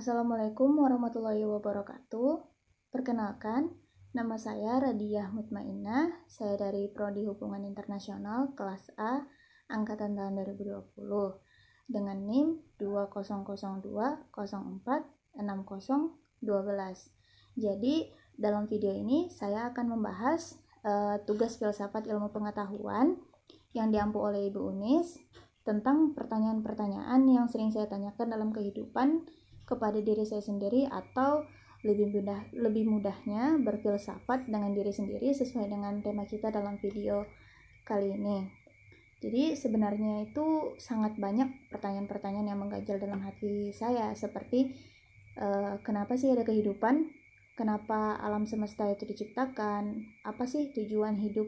Assalamualaikum warahmatullahi wabarakatuh. Perkenalkan, nama saya Radiah Mutmainnah. Saya dari Prodi Hubungan Internasional kelas A angkatan tahun 2020 dengan NIM 2002046012. Jadi, dalam video ini saya akan membahas tugas filsafat ilmu pengetahuan yang diampu oleh Ibu Unis tentang pertanyaan-pertanyaan yang sering saya tanyakan dalam kehidupan kepada diri saya sendiri, atau lebih mudahnya berfilsafat dengan diri sendiri sesuai dengan tema kita dalam video kali ini. Jadi sebenarnya itu sangat banyak pertanyaan-pertanyaan yang mengganjal dalam hati saya, seperti kenapa sih ada kehidupan? Kenapa alam semesta itu diciptakan? Apa sih tujuan hidup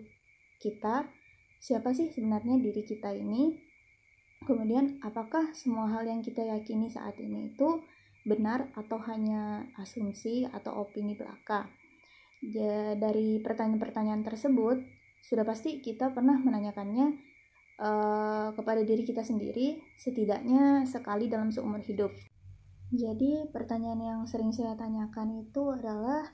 kita? Siapa sih sebenarnya diri kita ini? Kemudian, apakah semua hal yang kita yakini saat ini itu benar atau hanya asumsi atau opini belaka? Dari pertanyaan-pertanyaan tersebut, sudah pasti kita pernah menanyakannya kepada diri kita sendiri setidaknya sekali dalam seumur hidup. Jadi, pertanyaan yang sering saya tanyakan itu adalah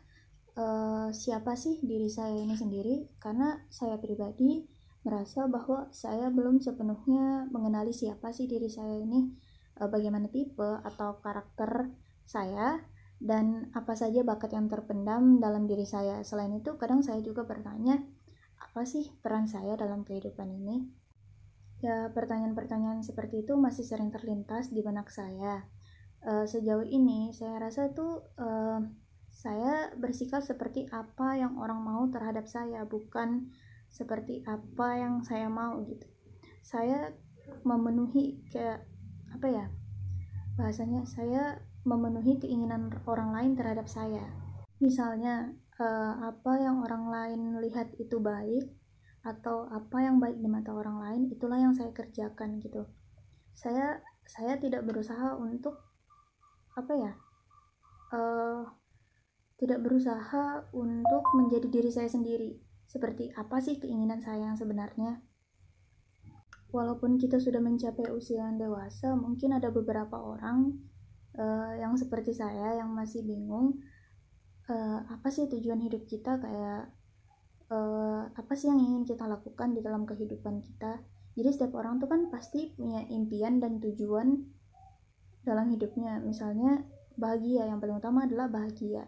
siapa sih diri saya ini sendiri? Karena saya pribadi merasa bahwa saya belum sepenuhnya mengenali siapa sih diri saya ini, bagaimana tipe atau karakter saya, dan apa saja bakat yang terpendam dalam diri saya. Selain itu, kadang saya juga bertanya, apa sih peran saya dalam kehidupan ini? Ya, pertanyaan-pertanyaan seperti itu masih sering terlintas di benak saya. Sejauh ini, saya rasa tuh saya bersikap seperti apa yang orang mau terhadap saya, bukan seperti apa yang saya mau gitu. Saya memenuhi bahasanya saya memenuhi keinginan orang lain terhadap saya. Misalnya apa yang orang lain lihat itu baik, atau apa yang baik di mata orang lain, itulah yang saya kerjakan gitu. Saya tidak berusaha untuk tidak berusaha untuk menjadi diri saya sendiri. Seperti apa sih keinginan saya yang sebenarnya? Walaupun kita sudah mencapai usia yang dewasa, mungkin ada beberapa orang yang seperti saya yang masih bingung apa sih tujuan hidup kita, kayak apa sih yang ingin kita lakukan di dalam kehidupan kita. Jadi setiap orang tuh kan pasti punya impian dan tujuan dalam hidupnya. Misalnya bahagia, yang paling utama adalah bahagia.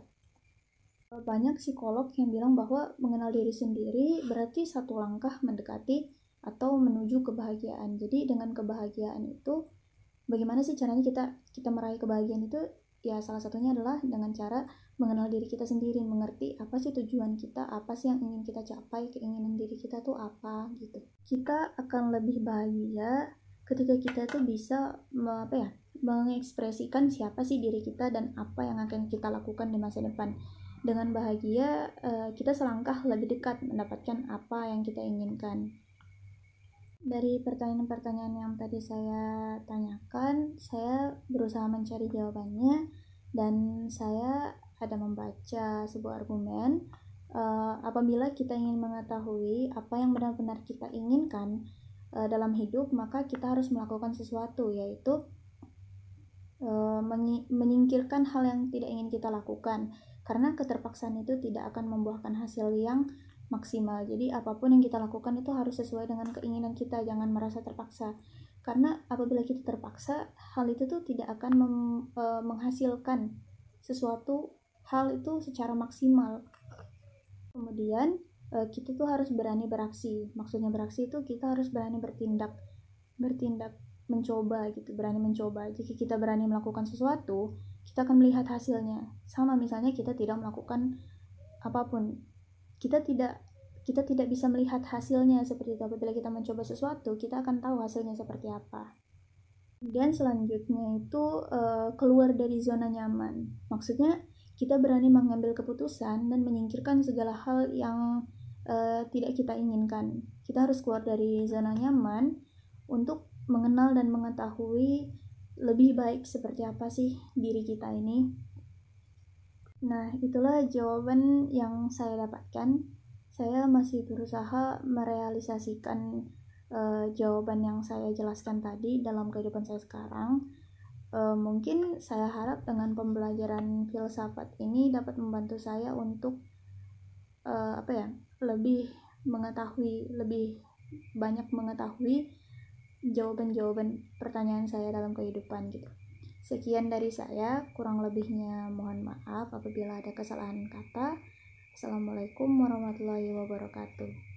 Banyak psikolog yang bilang bahwa mengenal diri sendiri berarti satu langkah mendekati atau menuju kebahagiaan. Jadi dengan kebahagiaan itu, bagaimana sih caranya kita meraih kebahagiaan itu? Ya salah satunya adalah dengan cara mengenal diri kita sendiri, mengerti apa sih tujuan kita, apa sih yang ingin kita capai, keinginan diri kita tuh apa gitu. Kita akan lebih bahagia ketika kita tuh bisa mengekspresikan siapa sih diri kita dan apa yang akan kita lakukan di masa depan. Dengan bahagia, kita selangkah lebih dekat mendapatkan apa yang kita inginkan. Dari pertanyaan-pertanyaan yang tadi saya tanyakan, saya berusaha mencari jawabannya, dan saya ada membaca sebuah argumen. Apabila kita ingin mengetahui apa yang benar-benar kita inginkan dalam hidup, maka kita harus melakukan sesuatu, yaitu menyingkirkan hal yang tidak ingin kita lakukan, karena keterpaksaan itu tidak akan membuahkan hasil yang maksimal. Jadi apapun yang kita lakukan itu harus sesuai dengan keinginan kita, jangan merasa terpaksa, karena apabila kita terpaksa, hal itu tuh tidak akan menghasilkan sesuatu hal itu secara maksimal. Kemudian kita tuh harus berani beraksi. Maksudnya beraksi itu kita harus berani bertindak, mencoba gitu, berani mencoba. Jika kita berani melakukan sesuatu, kita akan melihat hasilnya. Sama misalnya kita tidak melakukan apapun, kita tidak bisa melihat hasilnya seperti itu. Apabila kita mencoba sesuatu, kita akan tahu hasilnya seperti apa. Kemudian selanjutnya itu keluar dari zona nyaman. Maksudnya kita berani mengambil keputusan dan menyingkirkan segala hal yang tidak kita inginkan. Kita harus keluar dari zona nyaman untuk mengenal dan mengetahui lebih baik seperti apa sih diri kita ini. Nah, itulah jawaban yang saya dapatkan. Saya masih berusaha merealisasikan jawaban yang saya jelaskan tadi dalam kehidupan saya sekarang. Mungkin saya harap dengan pembelajaran filsafat ini dapat membantu saya untuk lebih banyak mengetahui jawaban-jawaban pertanyaan saya dalam kehidupan gitu. Sekian dari saya, kurang lebihnya mohon maaf apabila ada kesalahan kata. Assalamualaikum warahmatullahi wabarakatuh.